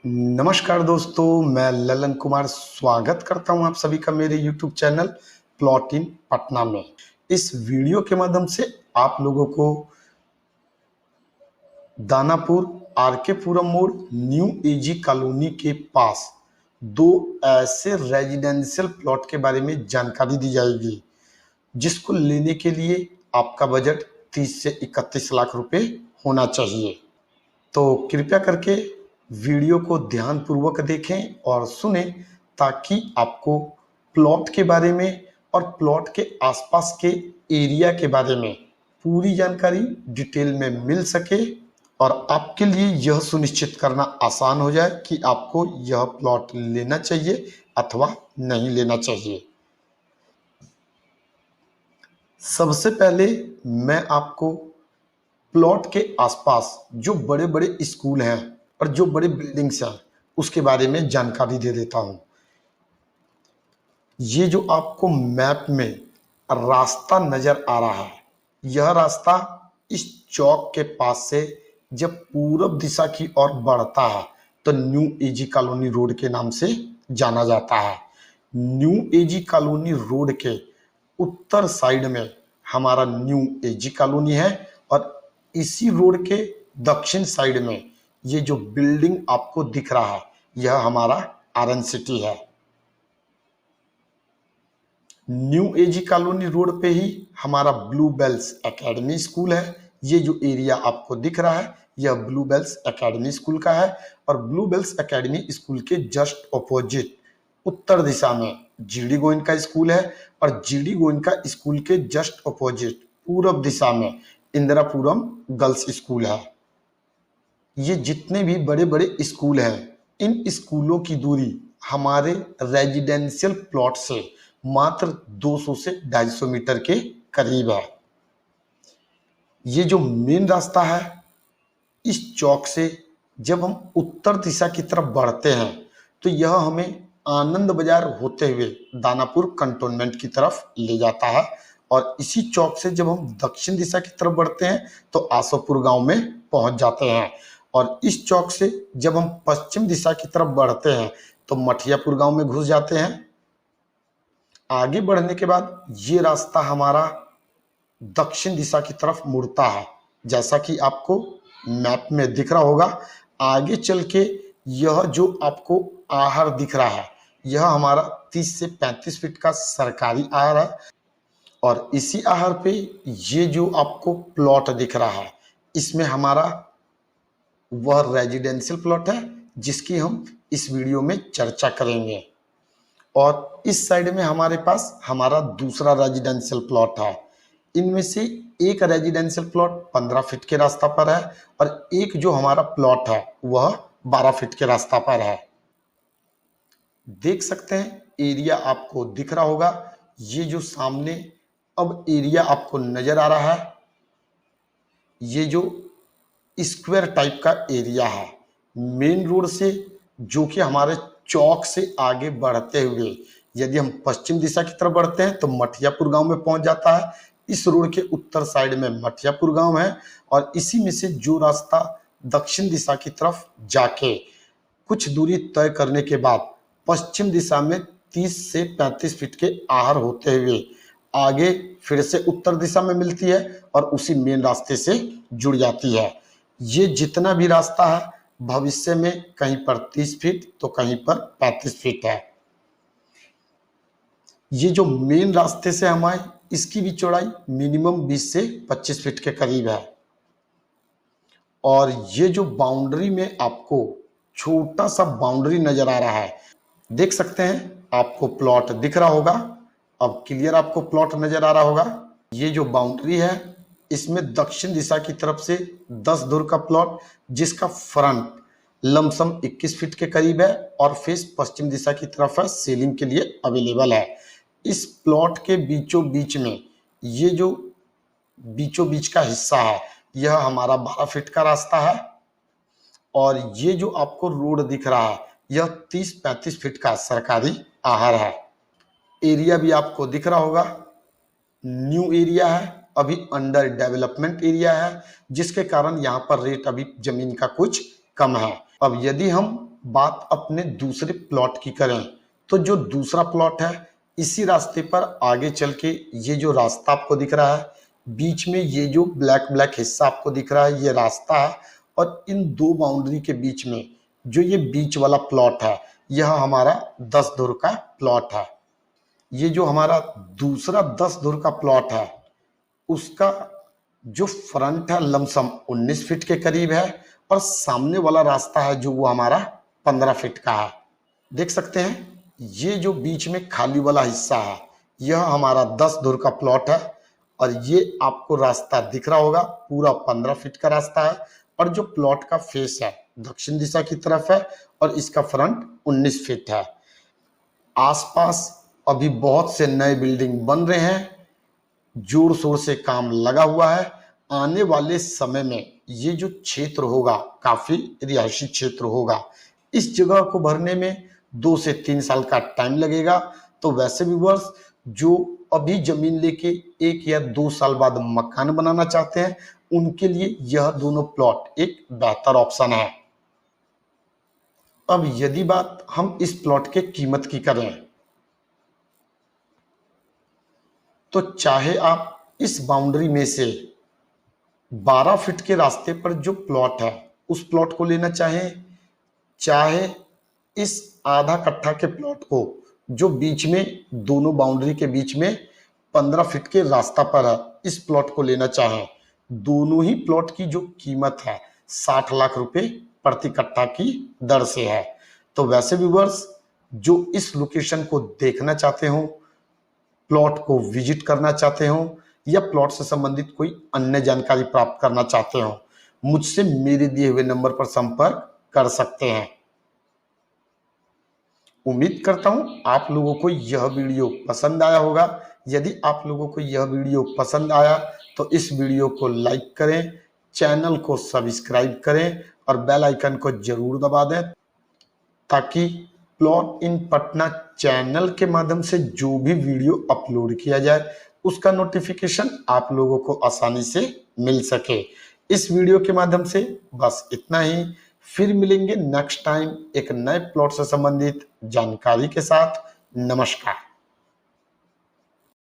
नमस्कार दोस्तों, मैं ललन कुमार स्वागत करता हूं आप सभी का मेरे YouTube channel plot in Patna में। इस वीडियो के माध्यम से आप लोगों को दानापुर आरके पुरम मोड़ न्यू एजी कॉलोनी के पास दो ऐसे रेजिडेंशियल प्लॉट के बारे में जानकारी दी जाएगी जिसको लेने के लिए आपका बजट 30 से 31 लाख रुपए होना चाहिए। तो कृपया करके वीडियो को ध्यानपूर्वक देखें और सुने ताकि आपको प्लॉट के बारे में और प्लॉट के आसपास के एरिया के बारे में पूरी जानकारी डिटेल में मिल सके और आपके लिए यह सुनिश्चित करना आसान हो जाए कि आपको यह प्लॉट लेना चाहिए अथवा नहीं लेना चाहिए। सबसे पहले मैं आपको प्लॉट के आसपास जो बड़े बड़े स्कूल हैं और जो बड़े बिल्डिंग्स हैं उसके बारे में जानकारी दे देता हूं। ये जो आपको मैप में रास्ता नजर आ रहा है, यह रास्ता इस चौक के पास से जब पूरब दिशा की ओर बढ़ता है तो न्यू एजी कॉलोनी रोड के नाम से जाना जाता है। न्यू एजी कॉलोनी रोड के उत्तर साइड में हमारा न्यू एजी कॉलोनी है और इसी रोड के दक्षिण साइड में ये जो बिल्डिंग आपको दिख रहा है यह हमारा आरएन सिटी है। न्यू एजी कॉलोनी रोड पे ही हमारा ब्लू बेल्स एकेडमी स्कूल है। ये जो एरिया आपको दिख रहा है यह ब्लू बेल्स एकेडमी स्कूल का है और ब्लू बेल्स एकेडमी स्कूल के जस्ट अपोजिट उत्तर दिशा में जीडी गोयनका स्कूल है और जीडी गोयनका स्कूल के जस्ट अपोजिट पूरब दिशा में इंदिरापुरम गर्ल्स स्कूल है। ये जितने भी बड़े बड़े स्कूल हैं, इन स्कूलों की दूरी हमारे रेजिडेंशियल प्लॉट से मात्र 200 से 250 मीटर के करीब है। ये जो मेन रास्ता है, इस चौक से जब हम उत्तर दिशा की तरफ बढ़ते हैं तो यह हमें आनंद बाजार होते हुए दानापुर कंटोनमेंट की तरफ ले जाता है और इसी चौक से जब हम दक्षिण दिशा की तरफ बढ़ते हैं तो आसोपुर गांव में पहुंच जाते हैं और इस चौक से जब हम पश्चिम दिशा की तरफ बढ़ते हैं तो मठियापुर गांव में घुस जाते हैं। आगे बढ़ने के बाद ये रास्ता हमारा दक्षिण दिशा की तरफ मुड़ता है, जैसा कि आपको मैप में दिख रहा होगा। आगे चल के यह जो आपको आहर दिख रहा है यह हमारा 30 से 35 फीट का सरकारी आहर है और इसी आहर पे ये जो आपको प्लॉट दिख रहा है इसमें हमारा वह रेजिडेंशियल प्लॉट है जिसकी हम इस वीडियो में चर्चा करेंगे। और इस साइड में हमारे पास हमारा दूसरा रेजिडेंशियल प्लॉट है। इनमें से एक रेजिडेंशियल प्लॉट 15 फीट के रास्ता पर है और एक जो हमारा प्लॉट है वह 12 फीट के रास्ता पर है। देख सकते हैं एरिया आपको दिख रहा होगा। ये जो सामने अब एरिया आपको नजर आ रहा है, ये जो स्क्वायर टाइप का एरिया है मेन रोड से, जो कि हमारे चौक से आगे बढ़ते हुए यदि हम पश्चिम दिशा की तरफ बढ़ते हैं तो मठियापुर गांव में पहुंच जाता है। इस रोड के उत्तर साइड में मठियापुर गांव है और इसी में से जो रास्ता दक्षिण दिशा की तरफ जाके कुछ दूरी तय करने के बाद पश्चिम दिशा में 30 से 35 फीट के आहर होते हुए आगे फिर से उत्तर दिशा में मिलती है और उसी मेन रास्ते से जुड़ जाती है। ये जितना भी रास्ता है भविष्य में कहीं पर 30 फीट तो कहीं पर 35 फीट है। ये जो मेन रास्ते से हम आए इसकी भी चौड़ाई मिनिमम 20 से 25 फीट के करीब है और ये जो बाउंड्री में आपको छोटा सा बाउंड्री नजर आ रहा है, देख सकते हैं आपको प्लॉट दिख रहा होगा। अब क्लियर आपको प्लॉट नजर आ रहा होगा। ये जो बाउंड्री है इसमें दक्षिण दिशा की तरफ से 10 धुर का प्लॉट जिसका फ्रंट लमसम 21 फीट के करीब है और फेस पश्चिम दिशा की तरफ है, सेलिंग के लिए अवेलेबल है। इस प्लॉट के बीचों बीच में ये जो बीचों बीच का हिस्सा है यह हमारा 12 फीट का रास्ता है और ये जो आपको रोड दिख रहा है यह 30-35 फीट का सरकारी आहर है। एरिया भी आपको दिख रहा होगा, न्यू एरिया है, अभी अंडर डेवलपमेंट एरिया है जिसके कारण यहाँ पर रेट अभी जमीन का कुछ कम है। अब यदि हम बात अपने दूसरे प्लॉट की करें तो जो दूसरा प्लॉट है इसी रास्ते पर आगे चल के ये जो रास्ता आपको दिख रहा है, बीच में ये जो ब्लैक ब्लैक हिस्सा आपको दिख रहा है ये रास्ता है, और इन दो बाउंड्री के बीच में जो ये बीच वाला प्लॉट है यह हमारा 10 धुर का प्लॉट है। ये जो हमारा दूसरा 10 धुर का प्लॉट है उसका जो फ्रंट है लमसम 19 फीट के करीब है, और सामने वाला रास्ता है जो वो हमारा 15 फीट का है। देख सकते हैं ये जो बीच में खाली वाला हिस्सा है यह हमारा 10 धुर का प्लॉट है, और ये आपको रास्ता दिख रहा होगा पूरा 15 फीट का रास्ता है, और जो प्लॉट का फेस है दक्षिण दिशा की तरफ है, और इसका फ्रंट 19 फीट है। आसपास अभी बहुत से नए बिल्डिंग बन रहे हैं, जोर शोर से काम लगा हुआ है। आने वाले समय में ये जो क्षेत्र होगा काफी रिहायशी क्षेत्र होगा। इस जगह को भरने में 2 से 3 साल का टाइम लगेगा। तो वैसे भी वर्ष जो अभी जमीन लेके 1 या 2 साल बाद मकान बनाना चाहते हैं उनके लिए यह दोनों प्लॉट एक बेहतर ऑप्शन है। अब यदि बात हम इस प्लॉट के कीमत की करें तो चाहे आप इस बाउंड्री में से 12 फीट के रास्ते पर जो प्लॉट है उस प्लॉट को लेना चाहें, चाहे इस आधा कट्ठा के प्लॉट को जो बीच में दोनों बाउंड्री के बीच में 15 फीट के रास्ता पर है इस प्लॉट को लेना चाहें, दोनों ही प्लॉट की जो कीमत है 60 लाख रुपए प्रति कट्ठा की दर से है। तो वैसे व्यूअर्स जो इस लोकेशन को देखना चाहते हो, प्लॉट को विजिट करना चाहते हो, या प्लॉट से संबंधित कोई अन्य जानकारी प्राप्त करना चाहते हो, मुझसे मेरे दिए हुए नंबर पर संपर्क कर सकते हैं। उम्मीद करता हूं आप लोगों को यह वीडियो पसंद आया होगा। यदि आप लोगों को यह वीडियो पसंद आया तो इस वीडियो को लाइक करें, चैनल को सब्सक्राइब करें और बेल आइकन को जरूर दबा दें, ताकि प्लॉट इन पटना चैनल के माध्यम से जो भी वीडियो अपलोड किया जाए उसका नोटिफिकेशन आप लोगों को आसानी से मिल सके। इस वीडियो के माध्यम से बस इतना ही। फिर मिलेंगे नेक्स्ट टाइम एक नए प्लॉट से संबंधित जानकारी के साथ। नमस्कार।